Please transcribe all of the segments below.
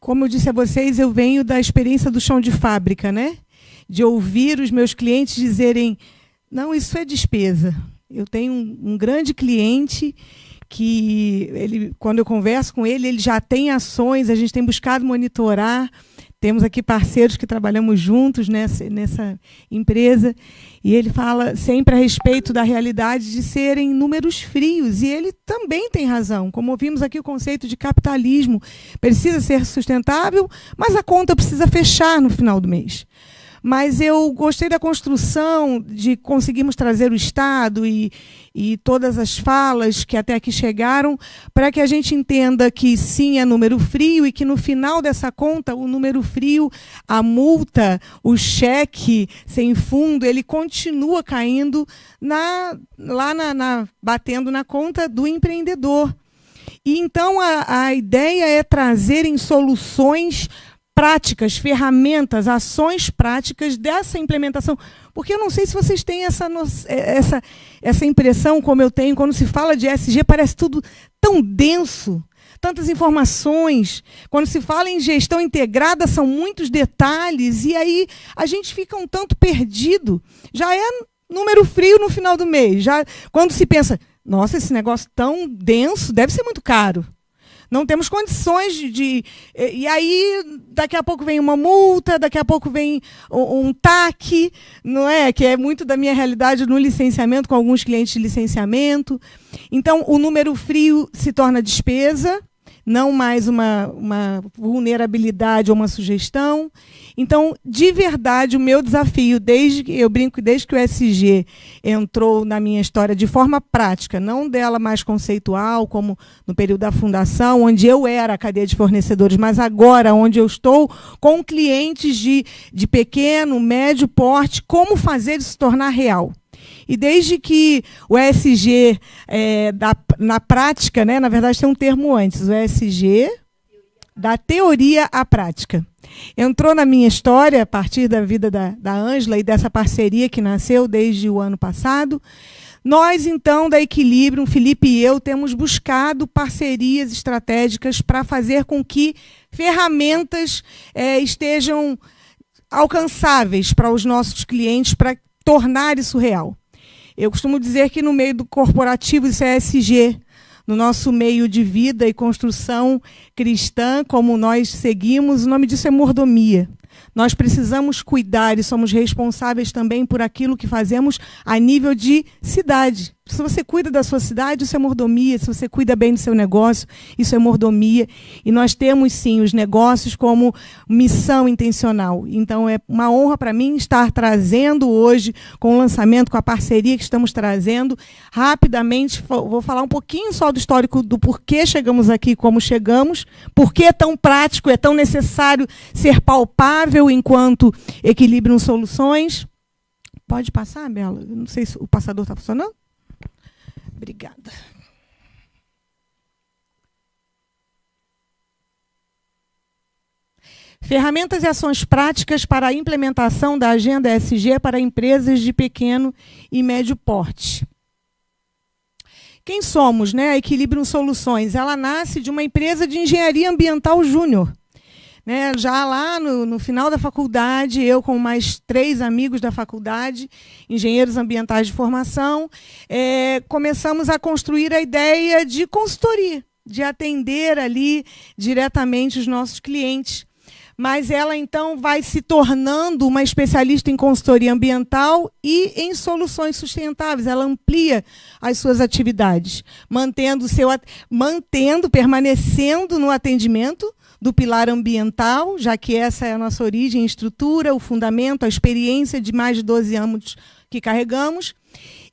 como eu disse a vocês, eu venho da experiência do chão de fábrica, né? De ouvir os meus clientes dizerem, não, isso é despesa. Eu tenho um grande cliente que, quando eu converso com ele, ele já tem ações, a gente tem buscado monitorar. Temos aqui parceiros que trabalhamos juntos nessa empresa, e ele fala sempre a respeito da realidade de serem números frios, e ele também tem razão. Como ouvimos aqui, o conceito de capitalismo precisa ser sustentável, mas a conta precisa fechar no final do mês. Mas eu gostei da construção de conseguirmos trazer o Estado e todas as falas que até aqui chegaram, para que a gente entenda que sim, é número frio e que no final dessa conta, o número frio, a multa, o cheque sem fundo, ele continua caindo batendo na conta do empreendedor. E então a ideia é trazerem soluções práticas, ferramentas, ações práticas dessa implementação. Porque eu não sei se vocês têm essa impressão, como eu tenho, quando se fala de ESG, parece tudo tão denso, tantas informações. Quando se fala em gestão integrada, são muitos detalhes, e aí a gente fica um tanto perdido. Já é número frio no final do mês. Já, quando se pensa, nossa, esse negócio tão denso deve ser muito caro. Não temos condições E aí, daqui a pouco vem uma multa, daqui a pouco vem um TAC, não é? Que é muito da minha realidade no licenciamento, com alguns clientes de licenciamento. Então, o número frio se torna despesa, não mais uma vulnerabilidade ou uma sugestão. Então, de verdade, o meu desafio, desde que o ESG entrou na minha história de forma prática, não dela mais conceitual, como no período da fundação, onde eu era a cadeia de fornecedores, mas agora, onde eu estou com clientes de pequeno, médio porte, como fazer isso se tornar real. E desde que o ESG, na prática, né, na verdade tem um termo antes, o ESG, da teoria à prática. Entrou na minha história, a partir da vida da Ângela e dessa parceria que nasceu desde o ano passado. Nós, então, da Equilibrium, Felipe e eu, temos buscado parcerias estratégicas para fazer com que ferramentas estejam alcançáveis para os nossos clientes, para tornar isso real. Eu costumo dizer que no meio do corporativo isso é ESG, no nosso meio de vida e construção cristã, como nós seguimos, o nome disso é mordomia. Nós precisamos cuidar e somos responsáveis também por aquilo que fazemos a nível de cidade. Se você cuida da sua cidade, isso é mordomia. Se você cuida bem do seu negócio, isso é mordomia. E nós temos, sim, os negócios como missão intencional. Então, é uma honra para mim estar trazendo hoje, com o lançamento, com a parceria que estamos trazendo. Rapidamente, vou falar um pouquinho só do histórico do porquê chegamos aqui, como chegamos, por que é tão prático, é tão necessário ser palpável enquanto Equilibrium Soluções. Pode passar, Bela? Eu não sei se o passador está funcionando. Obrigada. Ferramentas e ações práticas para a implementação da agenda ESG para empresas de pequeno e médio porte. Quem somos, né? A Equilibrium Soluções. Ela nasce de uma empresa de engenharia ambiental júnior. Né, já lá no final da faculdade, eu com mais 3 amigos da faculdade, engenheiros ambientais de formação, começamos a construir a ideia de consultoria, de atender ali diretamente os nossos clientes. Mas ela, então, vai se tornando uma especialista em consultoria ambiental e em soluções sustentáveis. Ela amplia as suas atividades, permanecendo no atendimento do pilar ambiental, já que essa é a nossa origem, a estrutura, o fundamento, a experiência de mais de 12 anos que carregamos.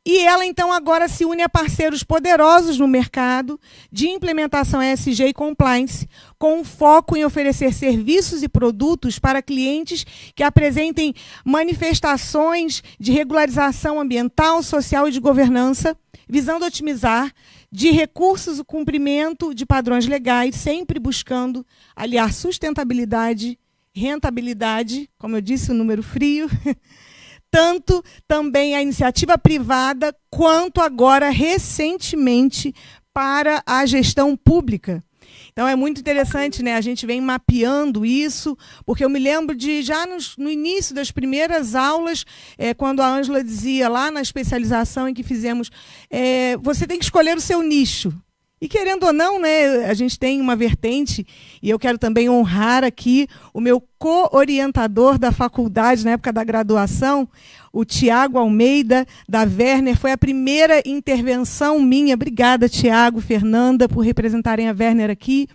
E ela, então, agora se une a parceiros poderosos no mercado de implementação ESG e compliance, com foco em oferecer serviços e produtos para clientes que apresentem manifestações de regularização ambiental, social e de governança, visando otimizar de recursos o cumprimento de padrões legais, sempre buscando aliar sustentabilidade, rentabilidade, como eu disse, o número frio, tanto também a iniciativa privada, quanto agora, recentemente, para a gestão pública. Então é muito interessante, né? A gente vem mapeando isso, porque eu me lembro de já no início das primeiras aulas, quando a Ângela dizia lá na especialização em que fizemos, você tem que escolher o seu nicho. E querendo ou não, né, a gente tem uma vertente, e eu quero também honrar aqui o meu co-orientador da faculdade, na época da graduação, o Tiago Almeida, da Werner. Foi a primeira intervenção minha. Obrigada, Tiago, Fernanda, por representarem a Werner aqui.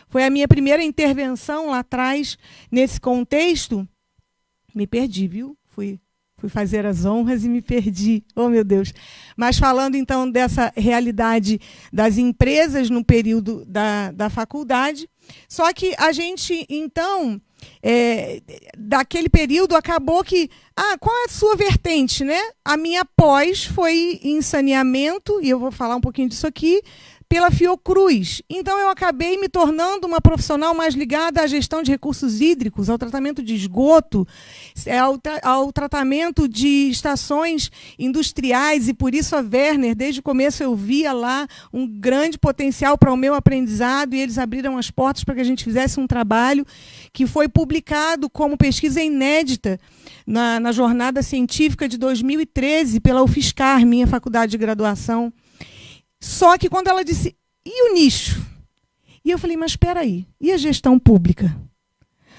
Foi a minha primeira intervenção lá atrás, nesse contexto. Me perdi, viu? Fui fazer as honras e me perdi. Oh, meu Deus. Mas falando, então, dessa realidade das empresas no período da faculdade, só que a gente, então, daquele período, acabou que... qual é a sua vertente, né? A minha pós foi em saneamento, e eu vou falar um pouquinho disso aqui, pela Fiocruz. Então, eu acabei me tornando uma profissional mais ligada à gestão de recursos hídricos, ao tratamento de esgoto, ao tratamento de estações industriais, e por isso a Werner, desde o começo eu via lá um grande potencial para o meu aprendizado, e eles abriram as portas para que a gente fizesse um trabalho que foi publicado como pesquisa inédita na jornada científica de 2013 pela UFSCar, minha faculdade de graduação. Só que quando ela disse, e o nicho? E eu falei, mas espera aí, e a gestão pública?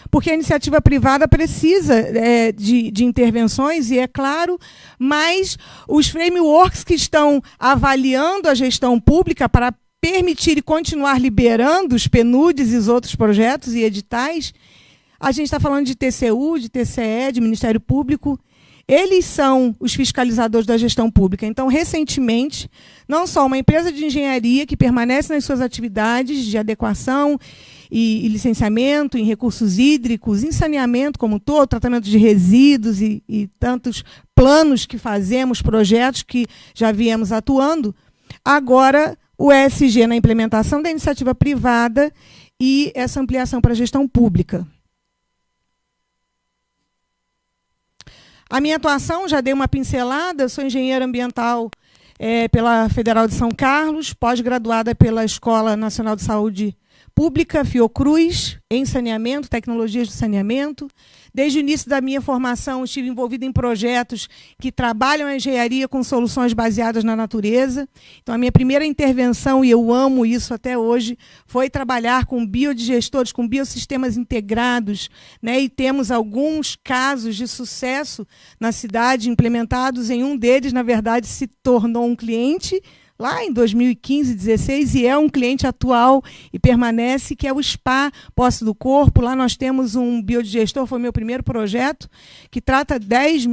Porque a iniciativa privada precisa de intervenções, e é claro, mas os frameworks que estão avaliando a gestão pública para permitir e continuar liberando os PNUDs e os outros projetos e editais, a gente está falando de TCU, de TCE, de Ministério Público. Eles são os fiscalizadores da gestão pública. Então, recentemente, não só uma empresa de engenharia que permanece nas suas atividades de adequação e licenciamento em recursos hídricos, em saneamento como um todo, tratamento de resíduos e tantos planos que fazemos, projetos que já viemos atuando, agora o ESG na implementação da iniciativa privada e essa ampliação para a gestão pública. A minha atuação, já dei uma pincelada, eu sou engenheira ambiental pela Federal de São Carlos, pós-graduada pela Escola Nacional de Saúde Pública, Fiocruz, em saneamento, tecnologias de saneamento. Desde o início da minha formação, estive envolvida em projetos que trabalham a engenharia com soluções baseadas na natureza. Então, a minha primeira intervenção, e eu amo isso até hoje, foi trabalhar com biodigestores, com biosistemas integrados, né? E temos alguns casos de sucesso na cidade implementados. Em um deles, na verdade, se tornou um cliente, lá em 2015, 2016, e é um cliente atual e permanece, que é o SPA Posse do Corpo. Lá nós temos um biodigestor, foi meu primeiro projeto, que trata 10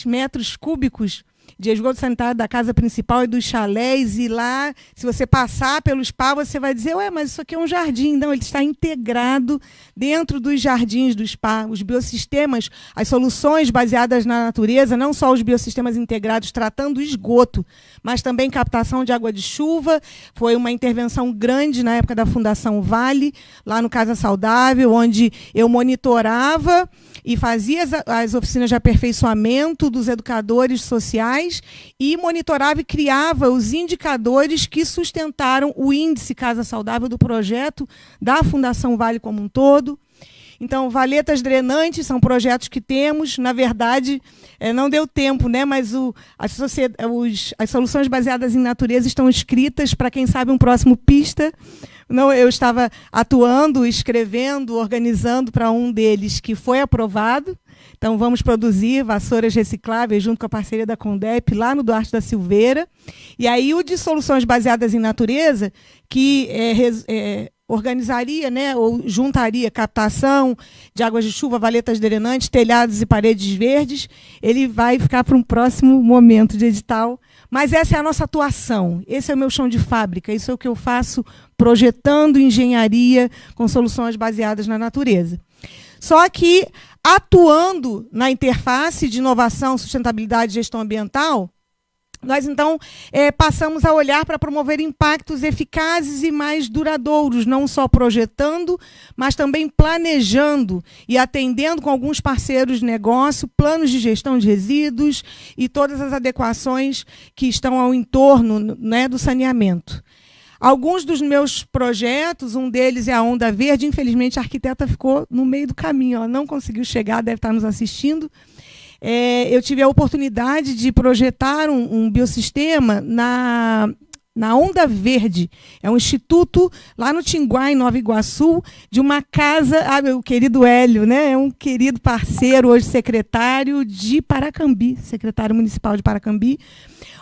metros cúbicos de esgoto sanitário da casa principal e dos chalés, e lá, se você passar pelo SPA, você vai dizer, ué, mas isso aqui é um jardim. Não, ele está integrado dentro dos jardins do SPA. Os biosistemas, as soluções baseadas na natureza, não só os biosistemas integrados tratando o esgoto, mas também captação de água de chuva. Foi uma intervenção grande na época da Fundação Vale, lá no Casa Saudável, onde eu monitorava e fazia as oficinas de aperfeiçoamento dos educadores sociais e monitorava e criava os indicadores que sustentaram o índice Casa Saudável do projeto da Fundação Vale como um todo. Então, valetas drenantes são projetos que temos. Na verdade, não deu tempo, né? Mas as soluções baseadas em natureza estão escritas para, quem sabe, um próximo pista. Não, eu estava atuando, escrevendo, organizando para um deles que foi aprovado. Então, vamos produzir vassouras recicláveis junto com a parceria da Condep, lá no Duarte da Silveira. E aí o de soluções baseadas em natureza, que organizaria, né, ou juntaria captação de águas de chuva, valetas drenantes, telhados e paredes verdes, ele vai ficar para um próximo momento de edital. Mas essa é a nossa atuação, esse é o meu chão de fábrica, isso é o que eu faço projetando engenharia com soluções baseadas na natureza. Só que, atuando na interface de inovação, sustentabilidade e gestão ambiental, nós, então, passamos a olhar para promover impactos eficazes e mais duradouros, não só projetando, mas também planejando e atendendo com alguns parceiros de negócio, planos de gestão de resíduos e todas as adequações que estão ao entorno, né, do saneamento. Alguns dos meus projetos, um deles é a Onda Verde, infelizmente a arquiteta ficou no meio do caminho, ela não conseguiu chegar, deve estar nos assistindo. Eu tive a oportunidade de projetar um biossistema na Onda Verde. É um instituto lá no Tinguá, em Nova Iguaçu, de uma casa... meu querido Hélio, né? É um querido parceiro, hoje secretário de Paracambi, secretário municipal de Paracambi,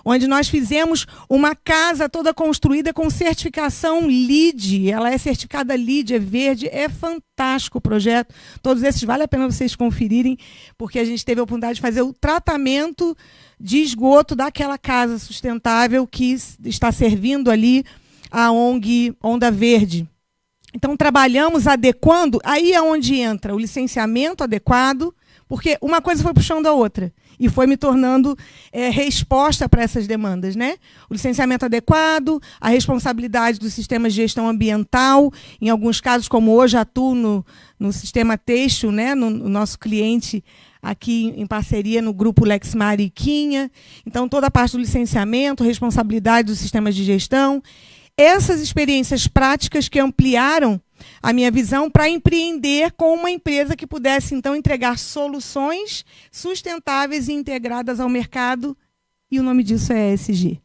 onde nós fizemos uma casa toda construída com certificação LEED. Ela é certificada LEED, é verde, é fantástico o projeto. Todos esses vale a pena vocês conferirem, porque a gente teve a oportunidade de fazer o tratamento de esgoto daquela casa sustentável que está servindo ali a ONG Onda Verde. Então, trabalhamos adequando, aí é onde entra o licenciamento adequado, porque uma coisa foi puxando a outra e foi me tornando resposta para essas demandas, né? O licenciamento adequado, a responsabilidade dos sistemas de gestão ambiental, em alguns casos, como hoje atuo no sistema têxtil, né? No nosso cliente aqui em parceria no grupo Lexmar e Iquinha. Então, toda a parte do licenciamento, responsabilidade dos sistemas de gestão, essas experiências práticas que ampliaram a minha visão para empreender com uma empresa que pudesse, então, entregar soluções sustentáveis e integradas ao mercado, e o nome disso é ESG.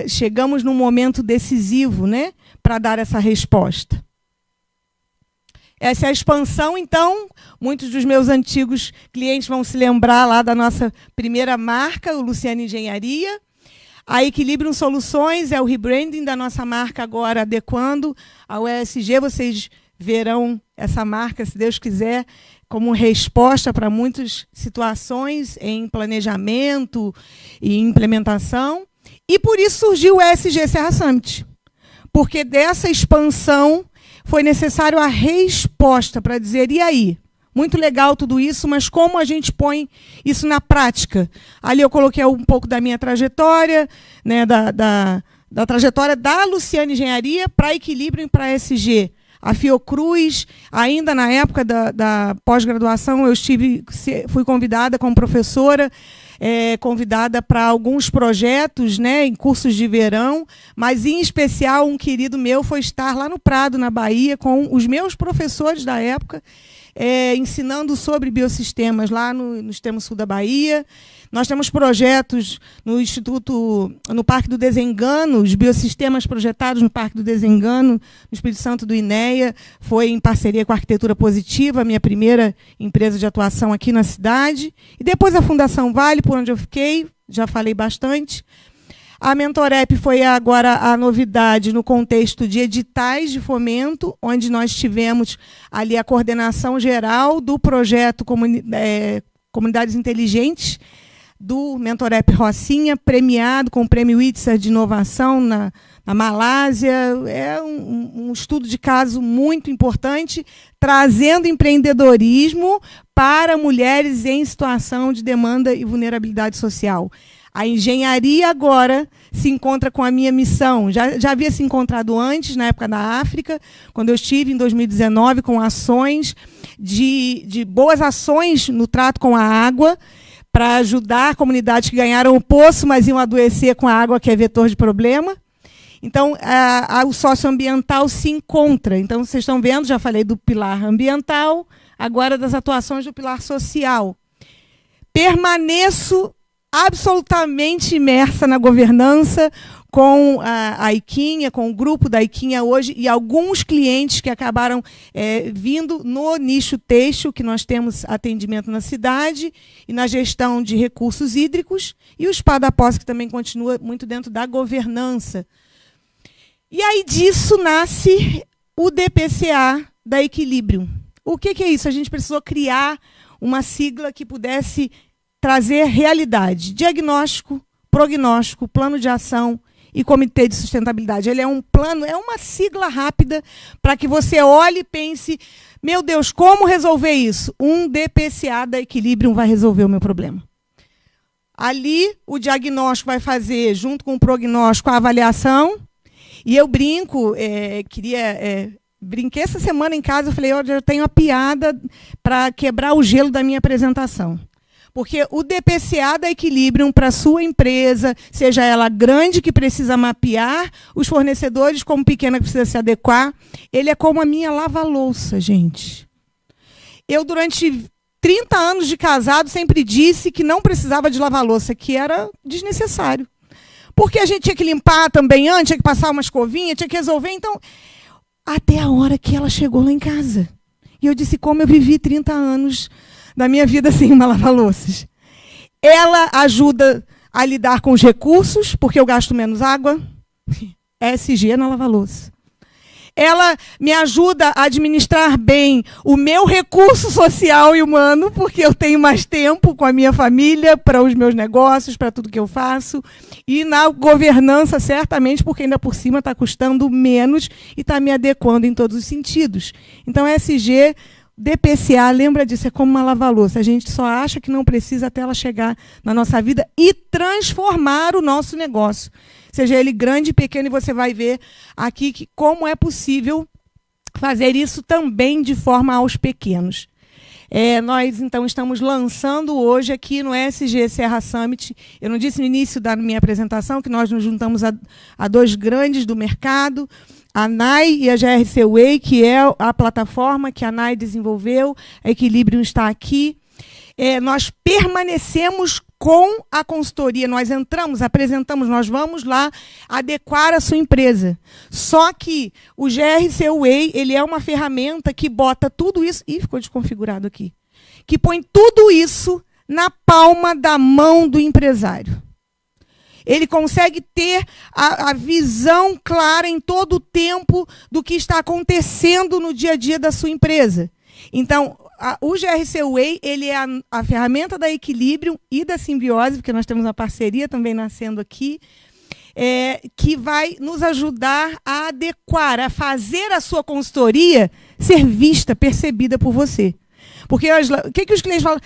Chegamos num momento decisivo, né, para dar essa resposta. Essa é a expansão, então, muitos dos meus antigos clientes vão se lembrar lá da nossa primeira marca, o Luciano Engenharia. A Equilibrium Soluções é o rebranding da nossa marca agora, adequando ao ESG. Vocês verão essa marca, se Deus quiser, como resposta para muitas situações em planejamento e implementação. E por isso surgiu o ESG Serra Summit, porque dessa expansão foi necessário a resposta para dizer, e aí? Muito legal tudo isso, mas como a gente põe isso na prática? Ali eu coloquei um pouco da minha trajetória, né, da trajetória da Luciana Engenharia para Equilibrium e para ESG. A Fiocruz, ainda na época da pós-graduação, fui convidada como professora, convidada para alguns projetos, né, em cursos de verão, mas, em especial, um querido meu foi estar lá no Prado, na Bahia, com os meus professores da época, ensinando sobre biossistemas lá no extremo sul da Bahia. Nós temos projetos no Parque do Desengano, os biossistemas projetados no Parque do Desengano, no Espírito Santo do INEA, foi em parceria com a Arquitetura Positiva, a minha primeira empresa de atuação aqui na cidade. E depois a Fundação Vale, por onde eu fiquei, já falei bastante. A Mentorep foi agora a novidade no contexto de editais de fomento, onde nós tivemos ali a coordenação geral do projeto Comunidades Inteligentes, do Mentorep Rocinha, premiado com o Prêmio Itzer de Inovação na Malásia. É um estudo de caso muito importante, trazendo empreendedorismo para mulheres em situação de demanda e vulnerabilidade social. A engenharia agora se encontra com a minha missão. Já havia se encontrado antes, na época da África, quando eu estive em 2019 com ações de boas ações no trato com a água, para ajudar comunidades que ganharam o poço, mas iam adoecer com a água, que é vetor de problema. Então, o socioambiental se encontra. Então, vocês estão vendo, já falei do pilar ambiental, agora das atuações do pilar social. Permaneço absolutamente imersa na governança com a Iquinha, com o grupo da Iquinha hoje, e alguns clientes que acabaram vindo no nicho têxtil, que nós temos atendimento na cidade, e na gestão de recursos hídricos, e o Spa da Posse, que também continua muito dentro da governança. E aí disso nasce o DPCA da Equilibrium. O que é isso? A gente precisou criar uma sigla que pudesse trazer realidade, diagnóstico, prognóstico, plano de ação e comitê de sustentabilidade. Ele é um plano, é uma sigla rápida para que você olhe e pense, meu Deus, como resolver isso? Um DPCA da Equilibrium vai resolver o meu problema. Ali, o diagnóstico vai fazer, junto com o prognóstico, a avaliação. E eu brinco, brinquei essa semana em casa, eu falei, eu tenho a piada para quebrar o gelo da minha apresentação. Porque o DPCA da Equilibrium para a sua empresa, seja ela grande que precisa mapear os fornecedores, como pequena que precisa se adequar, ele é como a minha lava-louça, gente. Eu, durante 30 anos de casado, sempre disse que não precisava de lavar-louça, que era desnecessário. Porque a gente tinha que limpar também antes, tinha que passar uma escovinha, tinha que resolver. Então, até a hora que ela chegou lá em casa. E eu disse, como eu vivi 30 anos da minha vida sem uma lava-louças. Ela ajuda a lidar com os recursos, porque eu gasto menos água. ESG na lava-louça. Ela me ajuda a administrar bem o meu recurso social e humano, porque eu tenho mais tempo com a minha família, para os meus negócios, para tudo que eu faço. E na governança, certamente, porque ainda por cima está custando menos e está me adequando em todos os sentidos. Então, ESG, DPCA, lembra disso, é como uma lava-louça. A gente só acha que não precisa até ela chegar na nossa vida e transformar o nosso negócio. Seja ele grande e pequeno, e você vai ver aqui que como é possível fazer isso também de forma aos pequenos. Nós, então, estamos lançando hoje aqui no ESG Serra Summit. Eu não disse no início da minha apresentação que nós nos juntamos a dois grandes do mercado, a NAI e a GRC Way, que é a plataforma que a NAI desenvolveu, a Equilibrium está aqui. Nós permanecemos com a consultoria, nós entramos, apresentamos, nós vamos lá adequar a sua empresa. Só que o GRC Way, ele é uma ferramenta que bota tudo isso, ficou desconfigurado aqui, que põe tudo isso na palma da mão do empresário. Ele consegue ter a visão clara em todo o tempo do que está acontecendo no dia a dia da sua empresa. Então, o GRC Way, ele é a ferramenta da Equilibrium e da Simbiose, porque nós temos uma parceria também nascendo aqui, que vai nos ajudar a adequar, a fazer a sua consultoria ser vista, percebida por você. Porque o que os clientes falam?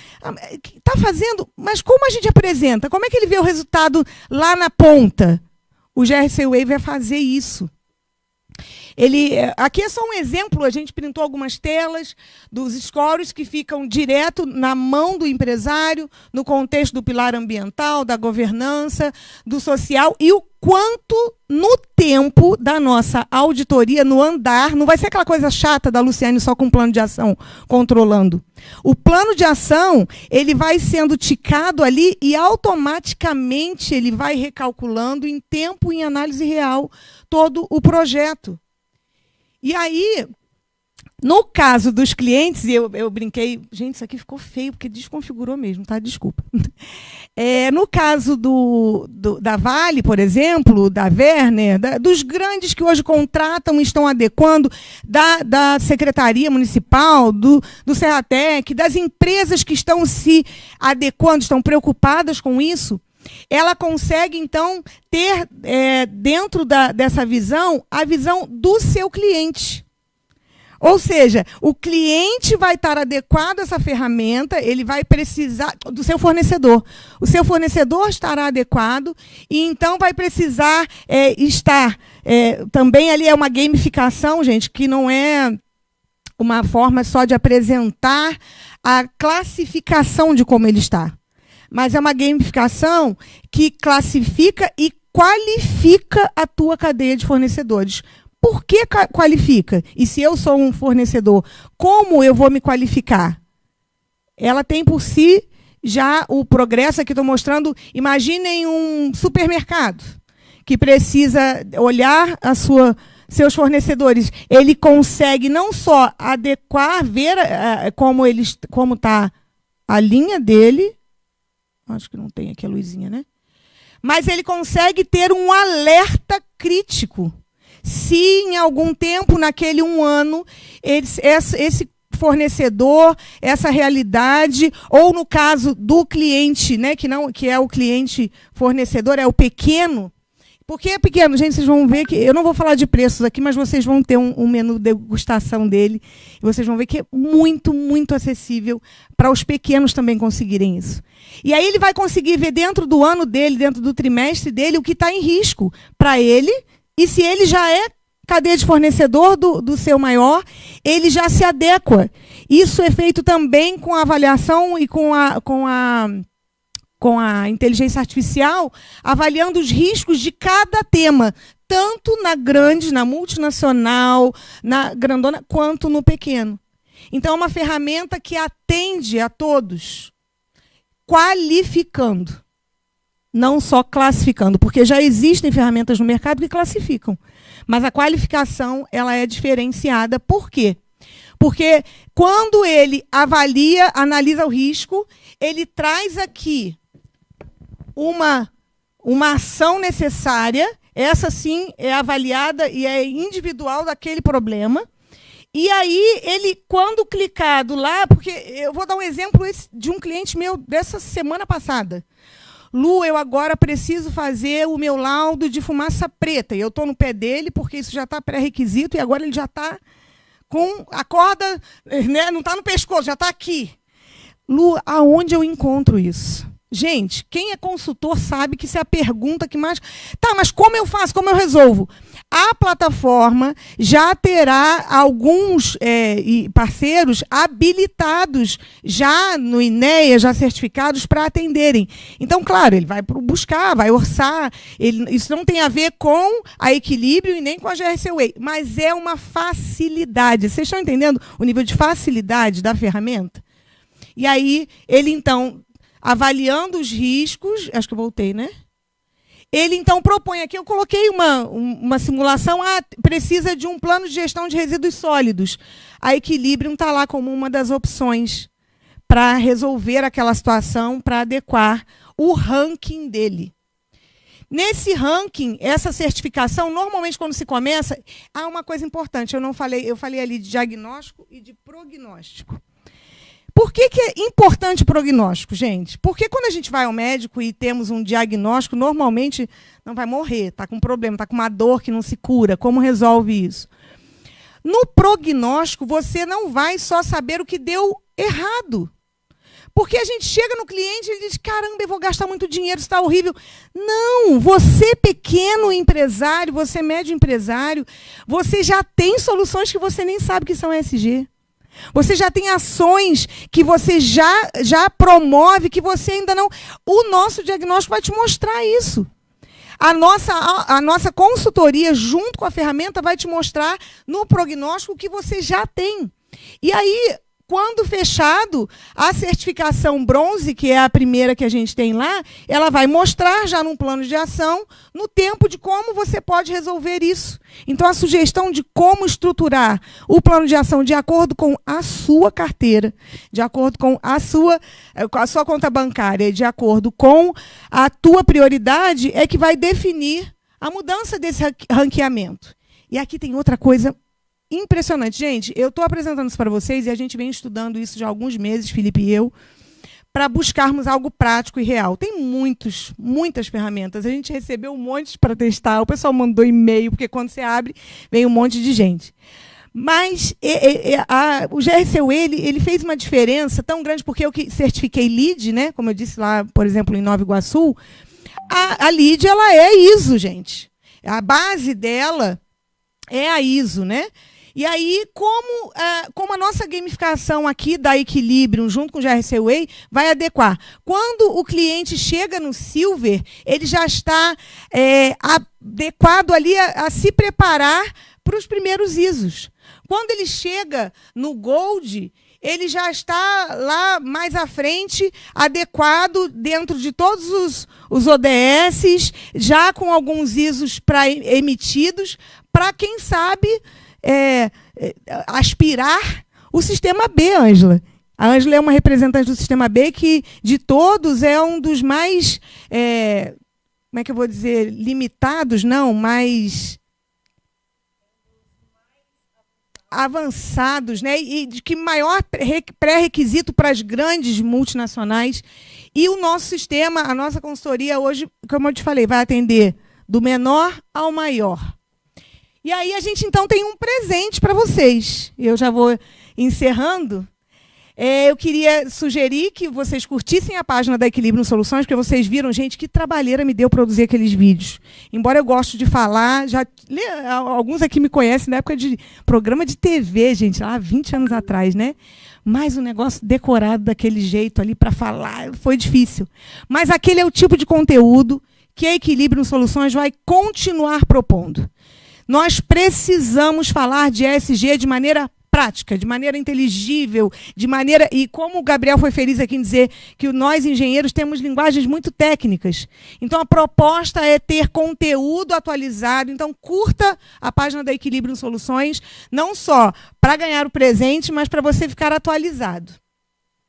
Está fazendo, mas como a gente apresenta? Como é que ele vê o resultado lá na ponta? O GRC Way vai fazer isso. Aqui é só um exemplo, a gente printou algumas telas dos scores que ficam direto na mão do empresário, no contexto do pilar ambiental, da governança, do social, e o quanto no tempo da nossa auditoria, no andar, não vai ser aquela coisa chata da Luciane só com um plano de ação controlando. O plano de ação, ele vai sendo ticado ali e automaticamente ele vai recalculando em tempo e em análise real todo o projeto. E aí, no caso dos clientes, e eu brinquei, gente, isso aqui ficou feio, porque desconfigurou mesmo, tá? Desculpa. No caso da Vale, por exemplo, da Werner, dos grandes que hoje contratam e estão adequando, da Secretaria Municipal, do Serratec, das empresas que estão se adequando, estão preocupadas com isso, ela consegue, então, ter dentro dessa visão, a visão do seu cliente. Ou seja, o cliente vai estar adequado a essa ferramenta, ele vai precisar do seu fornecedor. O seu fornecedor estará adequado e, então, vai precisar estar... também ali é uma gamificação, gente, que não é uma forma só de apresentar a classificação de como ele está. Mas é uma gamificação que classifica e qualifica a tua cadeia de fornecedores. Por que qualifica? E se eu sou um fornecedor, como eu vou me qualificar? Ela tem por si já o progresso, aqui estou mostrando, imaginem um supermercado que precisa olhar seus fornecedores. Ele consegue não só adequar, ver como está a linha dele, acho que não tem aqui a luzinha, né? Mas ele consegue ter um alerta crítico. Se em algum tempo, naquele 1 ano, esse fornecedor, essa realidade, ou no caso do cliente, né, que é o cliente fornecedor, é o pequeno. Por que é pequeno? Gente, vocês vão ver que... Eu não vou falar de preços aqui, mas vocês vão ter um menu de degustação dele. E vocês vão ver que é muito, muito acessível para os pequenos também conseguirem isso. E aí ele vai conseguir ver dentro do ano dele, dentro do trimestre dele, o que está em risco para ele. E se ele já é cadeia de fornecedor do seu maior, ele já se adequa. Isso é feito também com a avaliação e com a inteligência artificial, avaliando os riscos de cada tema, tanto na grande, na multinacional, na grandona, quanto no pequeno. Então, é uma ferramenta que atende a todos, qualificando, não só classificando, porque já existem ferramentas no mercado que classificam. Mas a qualificação ela é diferenciada. Por quê? Porque quando ele avalia, analisa o risco, ele traz aqui uma ação necessária, essa sim é avaliada e é individual daquele problema. E aí, ele, quando clicado lá, porque eu vou dar um exemplo de um cliente meu dessa semana passada. Lu, eu agora preciso fazer o meu laudo de fumaça preta. E eu estou no pé dele, porque isso já está pré-requisito, e agora ele já está com a corda, né, não está no pescoço, já está aqui. Lu, aonde eu encontro isso? Gente, quem é consultor sabe que isso é a pergunta que mais... Tá, mas como eu faço? Como eu resolvo? A plataforma já terá alguns parceiros habilitados, já no INEA, já certificados para atenderem. Então, claro, ele vai buscar, vai orçar. Isso não tem a ver com a Equilíbrio e nem com a GRC Way, mas é uma facilidade. Vocês estão entendendo o nível de facilidade da ferramenta? E aí, ele, então, avaliando os riscos... Acho que eu voltei, né? Ele, então, propõe aqui, eu coloquei uma simulação, precisa de um plano de gestão de resíduos sólidos. A Equilibrium está lá como uma das opções para resolver aquela situação, para adequar o ranking dele. Nesse ranking, essa certificação, normalmente, quando se começa, há uma coisa importante, eu falei ali de diagnóstico e de prognóstico. Por que é importante o prognóstico, gente? Porque quando a gente vai ao médico e temos um diagnóstico, normalmente não vai morrer, está com um problema, está com uma dor que não se cura. Como resolve isso? No prognóstico, você não vai só saber o que deu errado. Porque a gente chega no cliente e ele diz, caramba, eu vou gastar muito dinheiro, isso está horrível. Não, você pequeno empresário, você médio empresário, você já tem soluções que você nem sabe que são ESG. Você já tem ações que você já promove, que você ainda não... O nosso diagnóstico vai te mostrar isso. A nossa consultoria, junto com a ferramenta, vai te mostrar no prognóstico o que você já tem. E aí, quando fechado, a certificação bronze, que é a primeira que a gente tem lá, ela vai mostrar já num plano de ação, no tempo de como você pode resolver isso. Então, a sugestão de como estruturar o plano de ação de acordo com a sua carteira, de acordo com a sua conta bancária, de acordo com a tua prioridade, é que vai definir a mudança desse ranqueamento. E aqui tem outra coisa impressionante. Gente, eu estou apresentando isso para vocês e a gente vem estudando isso já há alguns meses, Felipe e eu, para buscarmos algo prático e real. Tem muitas ferramentas. A gente recebeu um monte para testar. O pessoal mandou e-mail, porque quando você abre, vem um monte de gente. Mas o GRC ele fez uma diferença tão grande, porque eu que certifiquei LEED, né, como eu disse lá, por exemplo, em Nova Iguaçu, a LEED ela é ISO, gente. A base dela é a ISO, né? E aí, como a nossa gamificação aqui da Equilibrium, junto com o GRC Way, vai adequar? Quando o cliente chega no Silver, ele já está adequado ali a se preparar para os primeiros ISOs. Quando ele chega no Gold, ele já está lá mais à frente, adequado dentro de todos os ODS, já com alguns ISOs emitidos, para, quem sabe, aspirar o sistema B, Ângela. A Ângela é uma representante do sistema B que, de todos, é um dos mais, como é que eu vou dizer, limitados, não, mais avançados, né? E de que maior pré-requisito para as grandes multinacionais. E o nosso sistema, a nossa consultoria hoje, como eu te falei, vai atender do menor ao maior. E aí a gente, então, tem um presente para vocês. Eu já vou encerrando. Eu queria sugerir que vocês curtissem a página da Equilibrium Soluções, porque vocês viram, gente, que trabalheira me deu produzir aqueles vídeos. Embora eu goste de falar, alguns aqui me conhecem na época de programa de TV, gente, lá 20 anos atrás, né? Mas o negócio decorado daquele jeito ali para falar foi difícil. Mas aquele é o tipo de conteúdo que a Equilibrium Soluções vai continuar propondo. Nós precisamos falar de ESG de maneira prática, de maneira inteligível, de maneira... E como o Gabriel foi feliz aqui em dizer que nós, engenheiros, temos linguagens muito técnicas. Então, a proposta é ter conteúdo atualizado. Então, curta a página da Equilibrium Soluções, não só para ganhar o presente, mas para você ficar atualizado.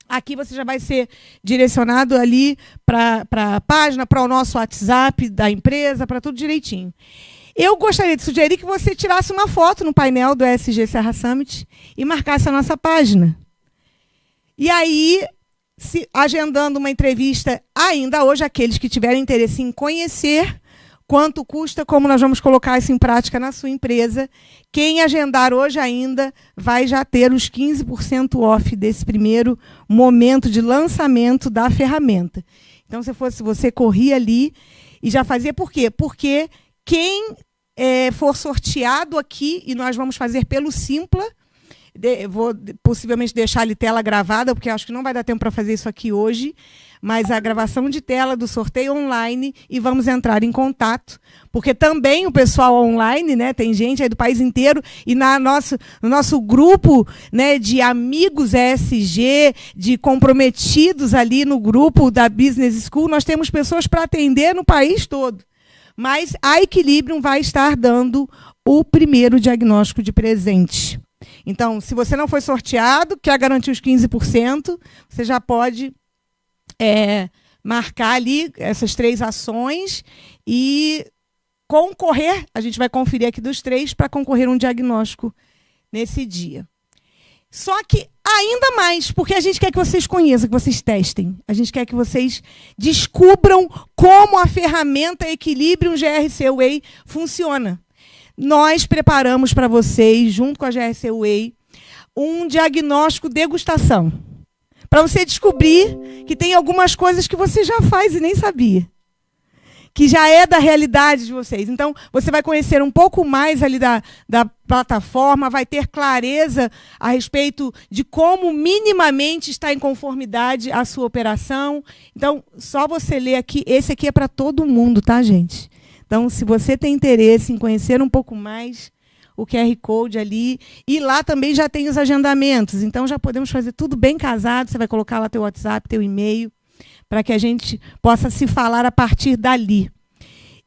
Aqui você já vai ser direcionado ali para a página, para o nosso WhatsApp da empresa, para tudo direitinho. Eu gostaria de sugerir que você tirasse uma foto no painel do ESG Serra Summit e marcasse a nossa página. E aí, agendando uma entrevista ainda hoje, aqueles que tiverem interesse em conhecer quanto custa, como nós vamos colocar isso em prática na sua empresa, quem agendar hoje ainda vai já ter os 15% off desse primeiro momento de lançamento da ferramenta. Então, se fosse você, corria ali e já fazia. Por quê? Porque quem for sorteado aqui, e nós vamos fazer pelo Simpla, vou possivelmente deixar ali tela gravada, porque acho que não vai dar tempo para fazer isso aqui hoje, mas a gravação de tela do sorteio online, e vamos entrar em contato, porque também o pessoal online, né, tem gente aí do país inteiro, e no nosso grupo, né, de amigos ESG, de comprometidos ali no grupo da Business School, nós temos pessoas para atender no país todo. Mas a Equilibrium vai estar dando o primeiro diagnóstico de presente. Então, se você não foi sorteado, quer garantir os 15%, você já pode marcar ali essas 3 ações e concorrer, a gente vai conferir aqui dos 3, para concorrer a um diagnóstico nesse dia. Só que ainda mais, porque a gente quer que vocês conheçam, que vocês testem. A gente quer que vocês descubram como a ferramenta Equilibrium GRC Way funciona. Nós preparamos para vocês, junto com a GRC Way, um diagnóstico degustação. Para você descobrir que tem algumas coisas que você já faz e nem sabia. Que já é da realidade de vocês. Então, você vai conhecer um pouco mais ali da plataforma, vai ter clareza a respeito de como minimamente está em conformidade a sua operação. Então, só você ler aqui, esse aqui é para todo mundo, tá, gente? Então, se você tem interesse em conhecer um pouco mais, o QR Code ali, e lá também já tem os agendamentos. Então, já podemos fazer tudo bem casado, você vai colocar lá teu WhatsApp, teu e-mail, para que a gente possa se falar a partir dali.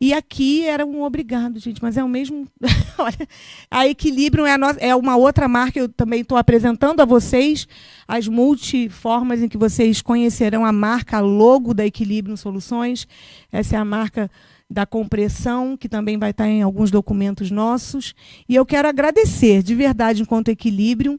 E aqui era um obrigado, gente, mas é o mesmo... Olha, a Equilibrium é uma outra marca, eu também estou apresentando a vocês as multiformas em que vocês conhecerão a marca, a logo da Equilibrium Soluções. Essa é a marca da compressão, que também vai estar em alguns documentos nossos. E eu quero agradecer, de verdade, enquanto Equilibrium,